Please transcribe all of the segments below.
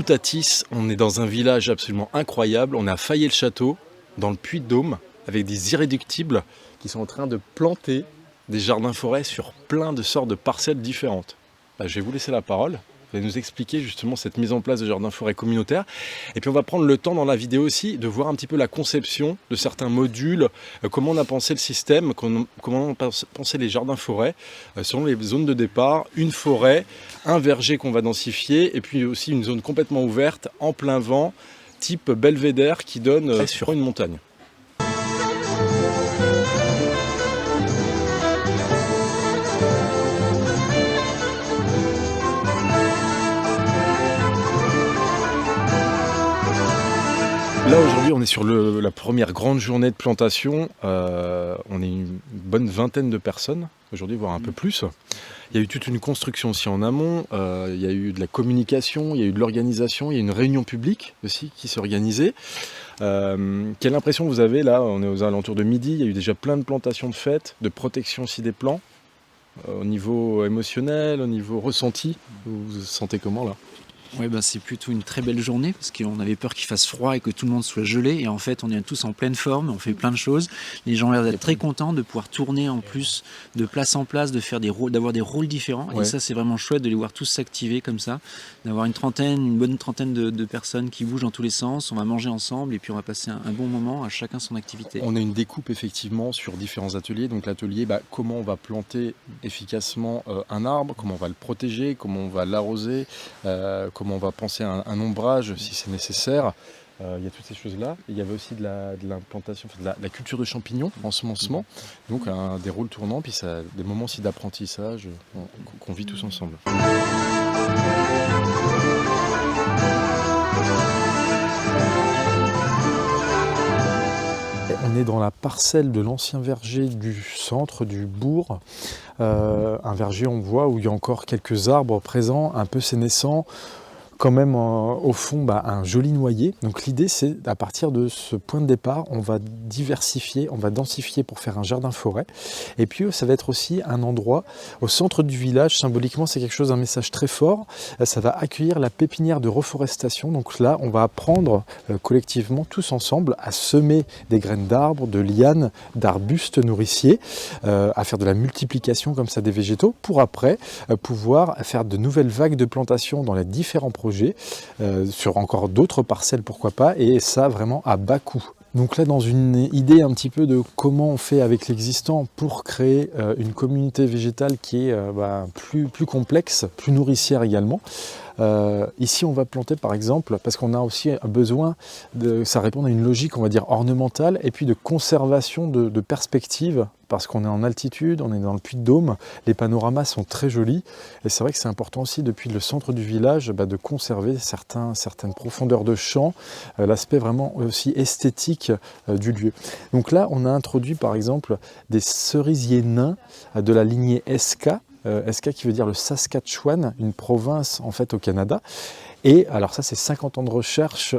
Toutatis, on est dans un village absolument incroyable. On est à Fayet-le-Château, dans le Puy-de-Dôme, avec des irréductibles qui sont en train de planter des jardins-forêts sur plein de sortes de parcelles différentes. Je vais vous laisser la parole. Vous allez nous expliquer justement cette mise en place de jardins-forêts communautaires. Et puis on va prendre le temps dans la vidéo aussi de voir un petit peu la conception de certains modules, comment on a pensé le système, comment on a pensé les jardins-forêts, selon les zones de départ, une forêt, un verger qu'on va densifier, et puis aussi une zone complètement ouverte, en plein vent, type belvédère qui donne sur une montagne. Là aujourd'hui on est sur la première grande journée de plantation, on est une bonne vingtaine de personnes aujourd'hui, voire un peu plus. Il y a eu toute une construction aussi en amont, il y a eu de la communication, il y a eu de l'organisation, il y a eu une réunion publique aussi qui s'est organisée. Quelle impression vous avez là? On est aux alentours de midi, il y a eu déjà plein de plantations de fêtes, de protection aussi des plants. Au niveau émotionnel, au niveau ressenti, vous vous sentez comment là? Ouais, c'est plutôt une très belle journée parce qu'on avait peur qu'il fasse froid et que tout le monde soit gelé, et en fait on est tous en pleine forme, on fait plein de choses. Les gens ont l'air d'être très contents de pouvoir tourner en plus de place en place, de faire d'avoir des rôles différents, et ça c'est vraiment chouette de les voir tous s'activer comme ça, d'avoir une bonne trentaine de personnes qui bougent dans tous les sens. On va manger ensemble et puis on va passer un bon moment, à chacun son activité. On a une découpe effectivement sur différents ateliers, donc l'atelier comment on va planter efficacement un arbre, comment on va le protéger, comment on va l'arroser, comment on va penser à un ombrage si c'est nécessaire. Il y a toutes ces choses-là. Il y avait aussi de l'implantation, de la culture de champignons, ensemencement, donc des rôles tournants, puis ça, des moments aussi d'apprentissage qu'on vit tous ensemble. On est dans la parcelle de l'ancien verger du centre, du bourg. Un verger, on voit, où il y a encore quelques arbres présents, un peu sénescents. Quand même au fond un joli noyer. Donc l'idée c'est à partir de ce point de départ, on va diversifier, on va densifier pour faire un jardin forêt. Et puis ça va être aussi un endroit au centre du village, symboliquement c'est quelque chose, un message très fort. Ça va accueillir la pépinière de reforestation. Donc là on va apprendre collectivement tous ensemble à semer des graines d'arbres, de lianes, d'arbustes nourriciers, à faire de la multiplication comme ça des végétaux pour après pouvoir faire de nouvelles vagues de plantation dans les différents projets, sur encore d'autres parcelles pourquoi pas, et ça vraiment à bas coût. Donc là, dans une idée un petit peu de comment on fait avec l'existant pour créer une communauté végétale qui est plus complexe, plus nourricière également. Ici on va planter par exemple, parce qu'on a aussi besoin ça répond à une logique on va dire ornementale et puis de conservation de perspective, parce qu'on est en altitude, on est dans le Puy-de-Dôme, les panoramas sont très jolis, et c'est vrai que c'est important aussi depuis le centre du village de conserver certaines profondeurs de champ, l'aspect vraiment aussi esthétique du lieu. Donc là on a introduit par exemple des cerisiers nains de la lignée SK, SK qui veut dire le Saskatchewan, une province en fait au Canada. Et alors ça c'est 50 ans de recherche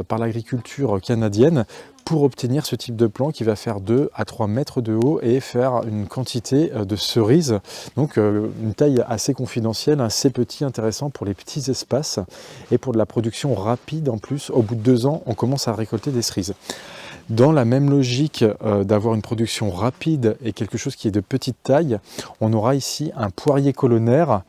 par l'agriculture canadienne pour obtenir ce type de plant qui va faire 2 à 3 mètres de haut et faire une quantité de cerises. Donc une taille assez confidentielle, assez petit, intéressant pour les petits espaces et pour de la production rapide en plus. Au bout de 2 ans, on commence à récolter des cerises. Dans la même logique d'avoir une production rapide et quelque chose qui est de petite taille, on aura ici un poirier colonnaire.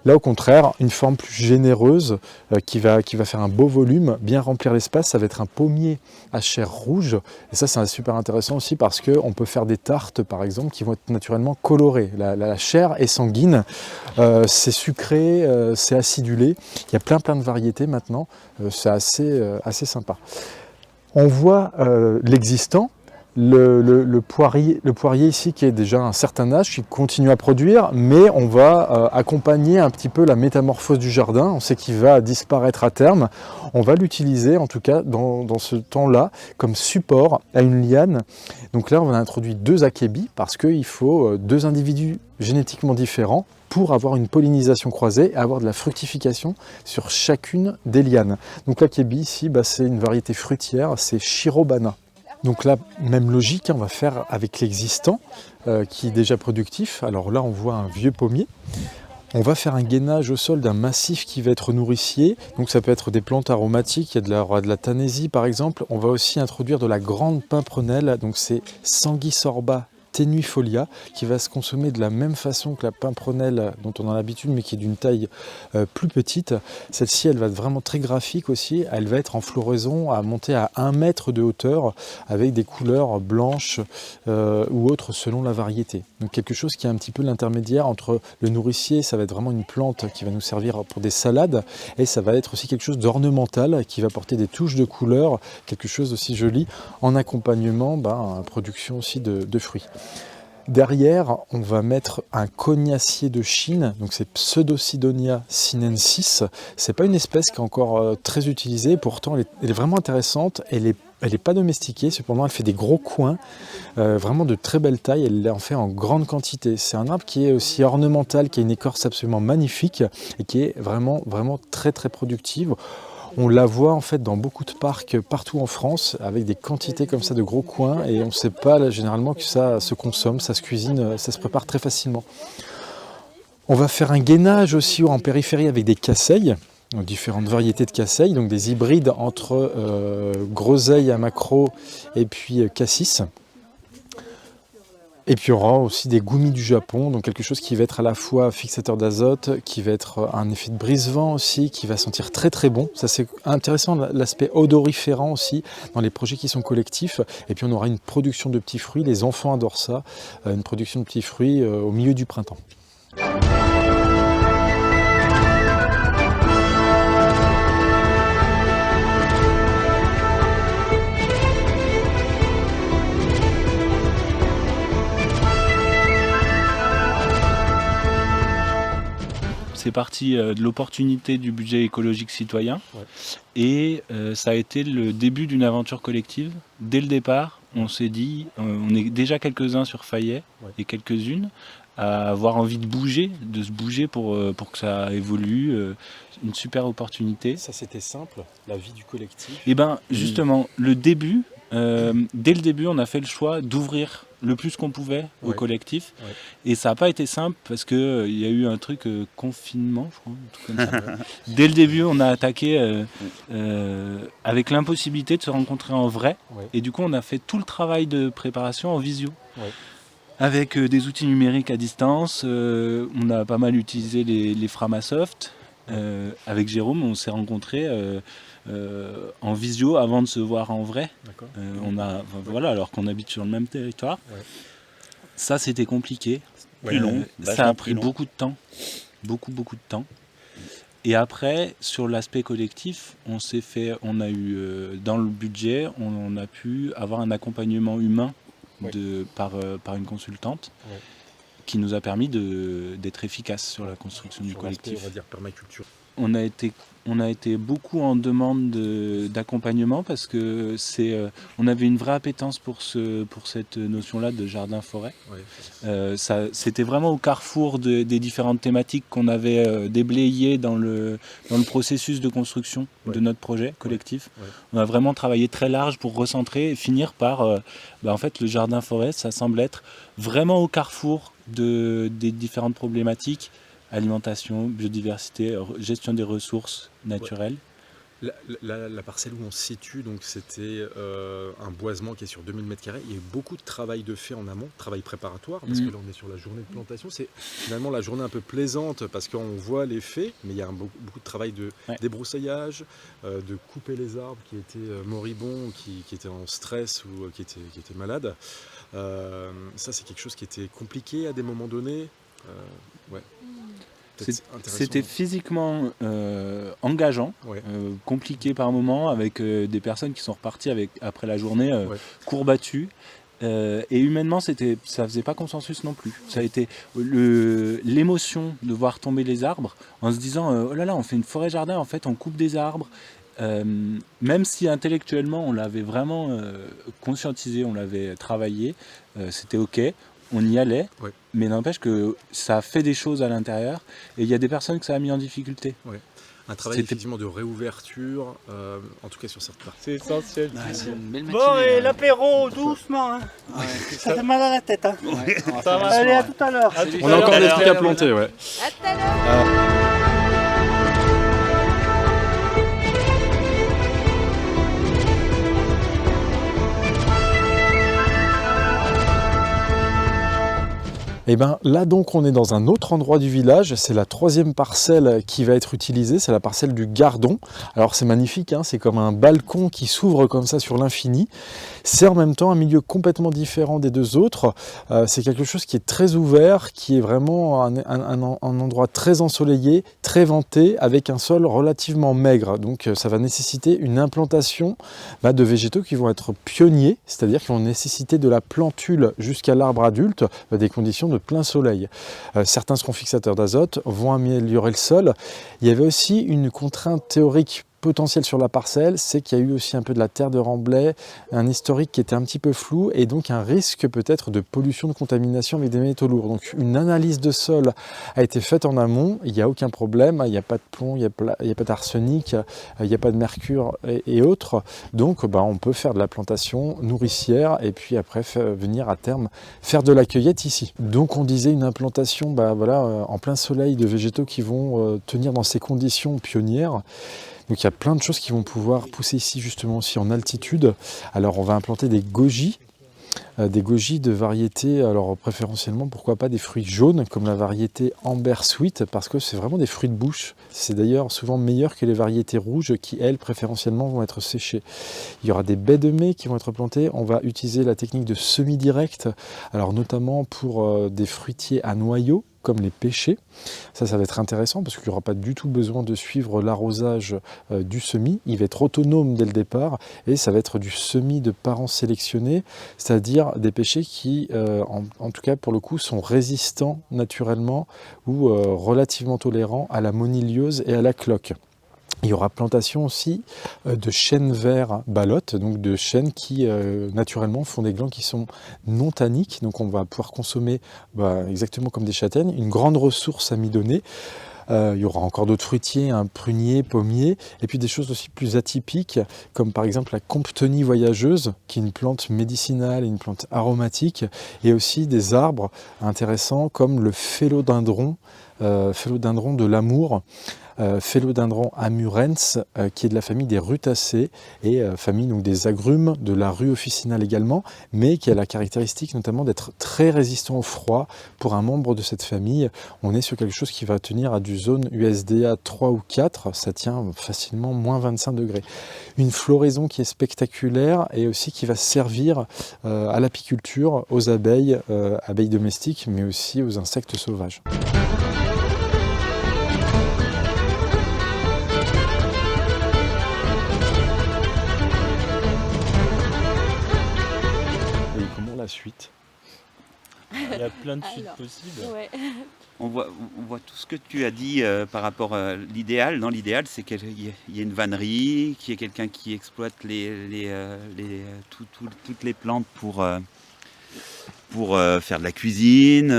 Là au contraire, une forme plus généreuse qui va faire un beau volume, bien remplir l'espace. Ça va être un pommier à chair rouge. Et ça c'est super intéressant aussi parce qu'on peut faire des tartes par exemple qui vont être naturellement colorées. La chair est sanguine, c'est sucré, c'est acidulé. Il y a plein de variétés maintenant, c'est assez sympa. On voit l'existant, le poirier ici qui est déjà un certain âge, qui continue à produire, mais on va accompagner un petit peu la métamorphose du jardin. On sait qu'il va disparaître à terme. On va l'utiliser en tout cas dans ce temps-là comme support à une liane. Donc là on a introduit 2 akébis parce qu'il faut 2 individus génétiquement différents pour avoir une pollinisation croisée et avoir de la fructification sur chacune des lianes. Donc l'akébi ici, c'est une variété fruitière, c'est Shirobana. Donc là, même logique, on va faire avec l'existant qui est déjà productif. Alors là, on voit un vieux pommier. On va faire un gainage au sol d'un massif qui va être nourricier, donc ça peut être des plantes aromatiques, il y a de la tanaisie par exemple. On va aussi introduire de la grande pimprenelle, donc c'est Sanguisorba tenuifolia, qui va se consommer de la même façon que la pimprenelle dont on a l'habitude, mais qui est d'une taille plus petite. Celle-ci, elle va être vraiment très graphique aussi, elle va être en floraison à monter à 1 mètre de hauteur, avec des couleurs blanches ou autres selon la variété. Donc quelque chose qui est un petit peu l'intermédiaire entre le nourricier, ça va être vraiment une plante qui va nous servir pour des salades, et ça va être aussi quelque chose d'ornemental qui va porter des touches de couleurs, quelque chose aussi joli en accompagnement, production aussi de fruits. Derrière, on va mettre un cognacier de Chine, donc c'est Pseudosidonia sinensis. C'est pas une espèce qui est encore très utilisée, pourtant elle est vraiment intéressante. Elle est pas domestiquée, cependant elle fait des gros coins, vraiment de très belle taille, elle en fait en grande quantité. C'est un arbre qui est aussi ornemental, qui a une écorce absolument magnifique et qui est vraiment, vraiment très très productive. On la voit en fait dans beaucoup de parcs partout en France avec des quantités comme ça de gros coins, et on ne sait pas là, généralement que ça se consomme, ça se cuisine, ça se prépare très facilement. On va faire un gainage aussi en périphérie avec des casseilles, différentes variétés de casseilles, donc des hybrides entre groseille à macro et puis cassis. Et puis on aura aussi des goumis du Japon, donc quelque chose qui va être à la fois fixateur d'azote, qui va être un effet de brise-vent aussi, qui va sentir très très bon. Ça c'est intéressant, l'aspect odoriférant aussi dans les projets qui sont collectifs. Et puis on aura une production de petits fruits, les enfants adorent ça, une production de petits fruits au milieu du printemps. C'est parti de l'opportunité du budget écologique citoyen, et ça a été le début d'une aventure collective. Dès le départ, on s'est dit, on est déjà quelques-uns sur Fayet et quelques-unes à avoir envie de se bouger pour que ça évolue, une super opportunité. Ça c'était simple, la vie du collectif. Et bien justement, dès le début, on a fait le choix d'ouvrir le plus qu'on pouvait au collectif. Et ça n'a pas été simple parce qu'il y a eu un truc confinement, je crois, un truc comme ça. Dès le début, on a attaqué avec l'impossibilité de se rencontrer en vrai. Et du coup, on a fait tout le travail de préparation en visio. Avec des outils numériques à distance. On a pas mal utilisé les Framasoft. Avec Jérôme, on s'est rencontrés en visio avant de se voir en vrai. Alors qu'on habite sur le même territoire. Ça, c'était compliqué. Plus long. Ça a pris beaucoup de temps. Beaucoup de temps. Et après, sur l'aspect collectif, on a eu dans le budget, on a pu avoir un accompagnement humain par une consultante qui nous a permis d'être efficace sur la construction du collectif. On va dire permaculture. On a été beaucoup en demande d'accompagnement parce que on avait une vraie appétence pour cette notion-là de jardin-forêt. C'était vraiment au carrefour des différentes thématiques qu'on avait déblayées dans le processus de construction de notre projet collectif. On a vraiment travaillé très large pour recentrer et finir par en fait, le jardin-forêt, ça semble être vraiment au carrefour des différentes problématiques. Alimentation, biodiversité, gestion des ressources naturelles. La parcelle où on se situe, donc c'était un boisement qui est sur 2000 m². Il y a eu beaucoup de travail de fait en amont, travail préparatoire, parce que là on est sur la journée de plantation. C'est finalement la journée un peu plaisante parce qu'on voit les faits, mais il y a beaucoup de travail de débroussaillage, de couper les arbres qui étaient moribonds, qui étaient en stress ou qui étaient malades. Ça c'est quelque chose qui était compliqué à des moments donnés. C'était physiquement engageant, compliqué par moments, avec des personnes qui sont reparties après la journée courbattues. Et humainement, ça faisait pas consensus non plus. Ça a été l'émotion de voir tomber les arbres en se disant oh là là, on fait une forêt-jardin, en fait, on coupe des arbres. Même si intellectuellement, on l'avait vraiment conscientisé, on l'avait travaillé, c'était OK. On y allait, mais n'empêche que ça a fait des choses à l'intérieur et il y a des personnes que ça a mis en difficulté. un travail effectivement de réouverture, en tout cas sur cette partie. C'est essentiel. C'est une belle matinée. Bon, et l'apéro, doucement. Hein. Ouais. Ça fait mal à la tête. Hein. Ouais, on va Ça faire va. le Allez, à soir, tout à l'heure. Salut. On a encore des trucs à planter, ouais. À tout à l'heure. Et bien là donc on est dans un autre endroit du village, c'est la 3e parcelle qui va être utilisée, c'est la parcelle du Gardon. Alors c'est magnifique, hein, c'est comme un balcon qui s'ouvre comme ça sur l'infini. C'est en même temps un milieu complètement différent des deux autres. C'est quelque chose qui est très ouvert, qui est vraiment un endroit très ensoleillé, très venté, avec un sol relativement maigre. Donc ça va nécessiter une implantation de végétaux qui vont être pionniers, c'est-à-dire qui vont nécessiter de la plantule jusqu'à l'arbre adulte, des conditions de plein soleil. Certains seront fixateurs d'azote, vont améliorer le sol. Il y avait aussi une contrainte théorique potentiel sur la parcelle, c'est qu'il y a eu aussi un peu de la terre de remblai, un historique qui était un petit peu flou et donc un risque peut-être de pollution, de contamination avec des métaux lourds. Donc une analyse de sol a été faite en amont, il n'y a aucun problème, il n'y a pas de plomb, il n'y a pas d'arsenic, il n'y a pas de mercure et autres. Donc on peut faire de la plantation nourricière et puis après venir à terme faire de la cueillette ici. Donc on disait une implantation en plein soleil de végétaux qui vont tenir dans ces conditions pionnières. Donc il y a plein de choses qui vont pouvoir pousser ici justement aussi en altitude. Alors on va implanter des gojis de variété, alors préférentiellement pourquoi pas des fruits jaunes comme la variété Amber Sweet parce que c'est vraiment des fruits de bouche. C'est d'ailleurs souvent meilleur que les variétés rouges qui elles préférentiellement vont être séchées. Il y aura des baies de mai qui vont être plantées. On va utiliser la technique de semi-direct, alors notamment pour des fruitiers à noyaux comme les pêchers. Ça va être intéressant parce qu'il n'y aura pas du tout besoin de suivre l'arrosage du semis. Il va être autonome dès le départ et ça va être du semis de parents sélectionnés, c'est-à-dire des pêchers qui, en tout cas pour le coup, sont résistants naturellement ou relativement tolérants à la moniliose et à la cloque. Il y aura plantation aussi de chênes verts ballottes, donc de chênes qui naturellement font des glands qui sont non tanniques, donc on va pouvoir consommer exactement comme des châtaignes, une grande ressource amidonnée. Il y aura encore d'autres fruitiers, un prunier, pommier, et puis des choses aussi plus atypiques, comme par exemple la comptonie voyageuse, qui est une plante médicinale, une plante aromatique, et aussi des arbres intéressants comme le phélodendron de l'amour, Phélodendron amurens, qui est de la famille des rutacées et famille donc des agrumes de la rue officinale également, mais qui a la caractéristique notamment d'être très résistant au froid. Pour un membre de cette famille, on est sur quelque chose qui va tenir à du zone USDA 3 ou 4, ça tient facilement moins 25 degrés. Une floraison qui est spectaculaire et aussi qui va servir à l'apiculture, aux abeilles, abeilles domestiques, mais aussi aux insectes sauvages. Suite. Il y a plein de suites possibles. Ouais. On voit tout ce que tu as dit par rapport à l'idéal. Dans l'idéal, c'est qu'il y ait une vannerie, qu'il y ait quelqu'un qui exploite toutes les plantes pour faire de la cuisine,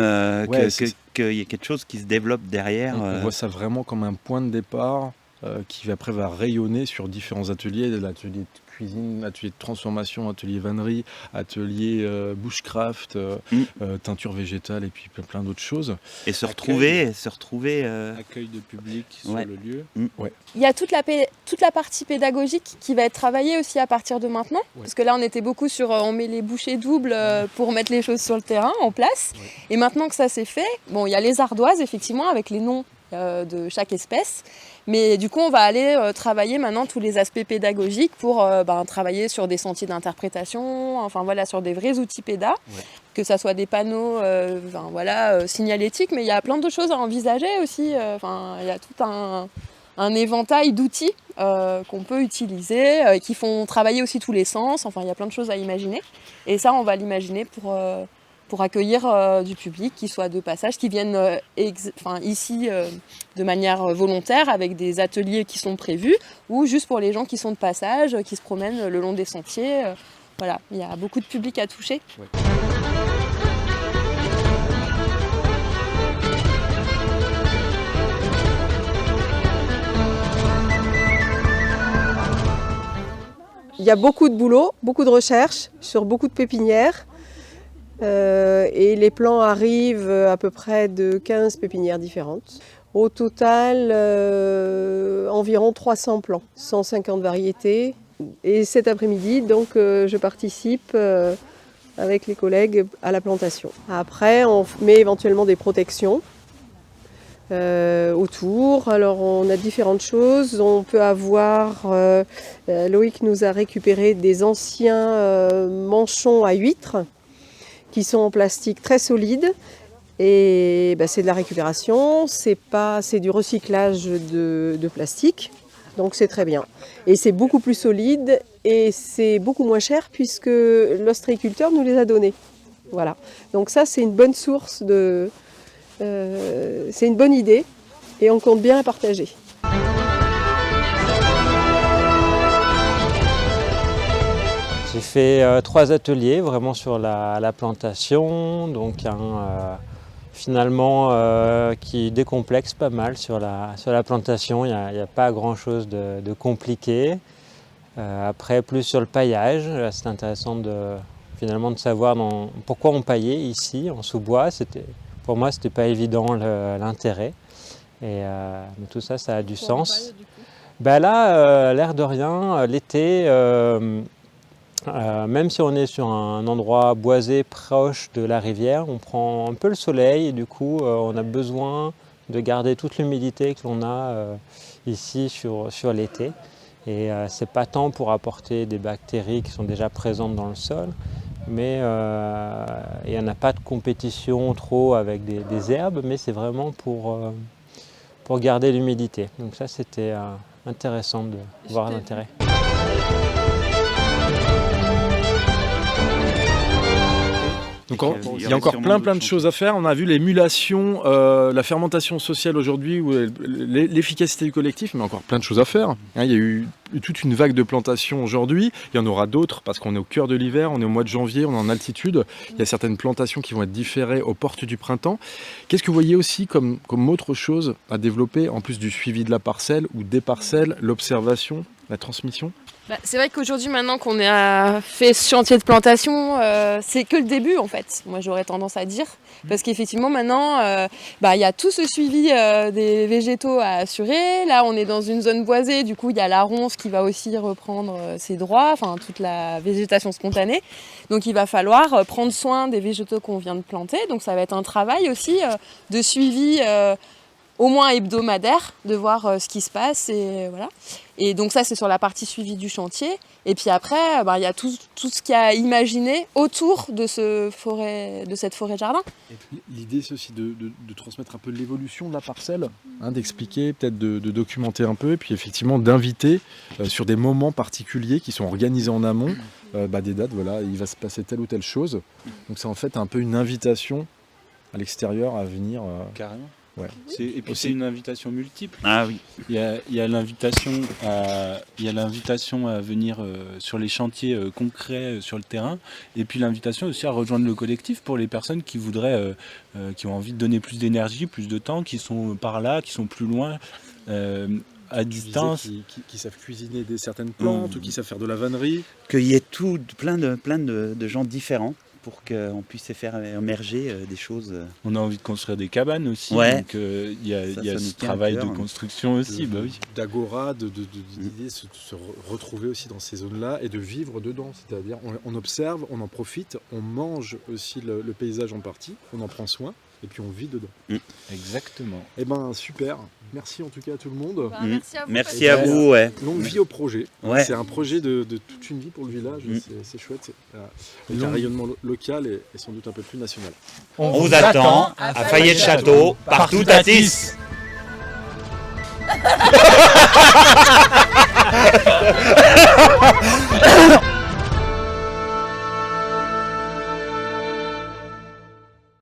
qu'il y ait quelque chose qui se développe derrière. On voit ça vraiment comme un point de départ qui après va rayonner sur différents ateliers, l'atelier de cuisine, atelier de transformation, atelier vannerie, atelier bushcraft, teinture végétale et puis plein d'autres choses. Et se retrouver. Accueil de public sur le lieu. Ouais. Il y a toute la partie pédagogique qui va être travaillée aussi à partir de maintenant. Ouais. Parce que là, on était beaucoup sur on met les bouchées doubles pour mettre les choses sur le terrain, en place. Ouais. Et maintenant que ça s'est fait, il y a les ardoises, effectivement, avec les noms de chaque espèce. Mais du coup, on va aller travailler maintenant tous les aspects pédagogiques pour travailler sur des sentiers d'interprétation, sur des vrais outils pédas, que ça soit des panneaux signalétiques, mais il y a plein d'autres choses à envisager aussi. Il y a tout un éventail d'outils qu'on peut utiliser, qui font travailler aussi tous les sens. Il y a plein de choses à imaginer. Et ça, on va l'imaginer pour accueillir du public qui soit de passage, qui viennent ici de manière volontaire avec des ateliers qui sont prévus ou juste pour les gens qui sont de passage, qui se promènent le long des sentiers. Il y a beaucoup de public à toucher. Ouais. il y a beaucoup de boulot, beaucoup de recherches sur beaucoup de pépinières. Et les plants arrivent à peu près de 15 pépinières différentes. Au total, environ 300 plants, 150 variétés. Et cet après-midi, donc, je participe avec les collègues à la plantation. Après, on met éventuellement des protections autour. Alors, on a différentes choses. On peut avoir, Loïc nous a récupéré des anciens manchons à huîtres qui sont en plastique très solide. Et c'est de la récupération, c'est du recyclage de plastique, donc c'est très bien. Et c'est beaucoup plus solide et c'est beaucoup moins cher puisque l'ostréiculteur nous les a donnés. Voilà. Donc ça, c'est une bonne source c'est une bonne idée et on compte bien la partager. J'ai fait 3 ateliers vraiment sur la plantation, donc finalement qui décomplexe pas mal sur la plantation. Il n'y a pas grand chose de compliqué. Après, plus sur le paillage, c'est intéressant finalement de savoir pourquoi on paillait ici en sous-bois. Pour moi, c'était pas évident l'intérêt. Mais tout ça, ça a du sens. Là, l'air de rien, l'été, même si on est sur un endroit boisé proche de la rivière, on prend un peu le soleil et du coup on a besoin de garder toute l'humidité que l'on a ici sur l'été. Et c'est pas tant pour apporter des bactéries qui sont déjà présentes dans le sol, mais il n'y en a pas de compétition trop avec des herbes, mais c'est vraiment pour garder l'humidité. Donc ça, c'était intéressant de voir l'intérêt. Donc il y a encore plein de choses à faire. On a vu l'émulation, la fermentation sociale aujourd'hui, ou l'efficacité du collectif, mais encore plein de choses à faire. Il y a eu toute une vague de plantations aujourd'hui. Il y en aura d'autres parce qu'on est au cœur de l'hiver, on est au mois de janvier, on est en altitude. Il y a certaines plantations qui vont être différées aux portes du printemps. Qu'est-ce que vous voyez aussi comme autre chose à développer, en plus du suivi de la parcelle ou des parcelles, l'observation, la transmission ? C'est vrai qu'aujourd'hui, maintenant qu'on a fait ce chantier de plantation, c'est que le début en fait. Moi, j'aurais tendance à dire. Parce qu'effectivement, maintenant, il y a tout ce suivi des végétaux à assurer. Là, on est dans une zone boisée. Du coup, il y a la ronce qui va aussi reprendre ses droits, enfin toute la végétation spontanée. Donc, il va falloir prendre soin des végétaux qu'on vient de planter. Donc, ça va être un travail aussi de suivi au moins hebdomadaire, de voir ce qui se passe et voilà. Et donc ça, c'est sur la partie suivie du chantier. Et puis après, il y a tout ce qu'il y a imaginé autour de cette forêt-jardin. L'idée, c'est aussi de transmettre un peu l'évolution de la parcelle, d'expliquer, peut-être de documenter un peu, et puis effectivement d'inviter sur des moments particuliers qui sont organisés en amont, des dates, voilà, il va se passer telle ou telle chose. Donc c'est en fait un peu une invitation à l'extérieur à venir. Carrément. Ouais. Et puis c'est une invitation multiple. Ah oui. Il y a l'invitation à venir sur les chantiers concrets sur le terrain, et puis l'invitation aussi à rejoindre le collectif pour les personnes qui voudraient, qui ont envie de donner plus d'énergie, plus de temps, qui sont par là, qui sont plus loin. À distance, qui savent cuisiner certaines plantes ou qui savent faire de la vannerie. Qu'il y ait plein de gens différents pour qu'on puisse faire émerger des choses. On a envie de construire des cabanes aussi, donc il y a ce travail de construction aussi. D'agora, d'idées, de se retrouver aussi dans ces zones-là et de vivre dedans. C'est-à-dire on observe, on en profite, on mange aussi le paysage en partie, on en prend soin. Et puis on vit dedans. Exactement. Eh ben super. Merci en tout cas à tout le monde. Merci à vous. Ouais. Longue vie au projet. Ouais. C'est un projet de toute une vie pour le village. C'est chouette. Avec un rayonnement local et sans doute un peu plus national. On vous attend à Fayette-Château, partout à Tis.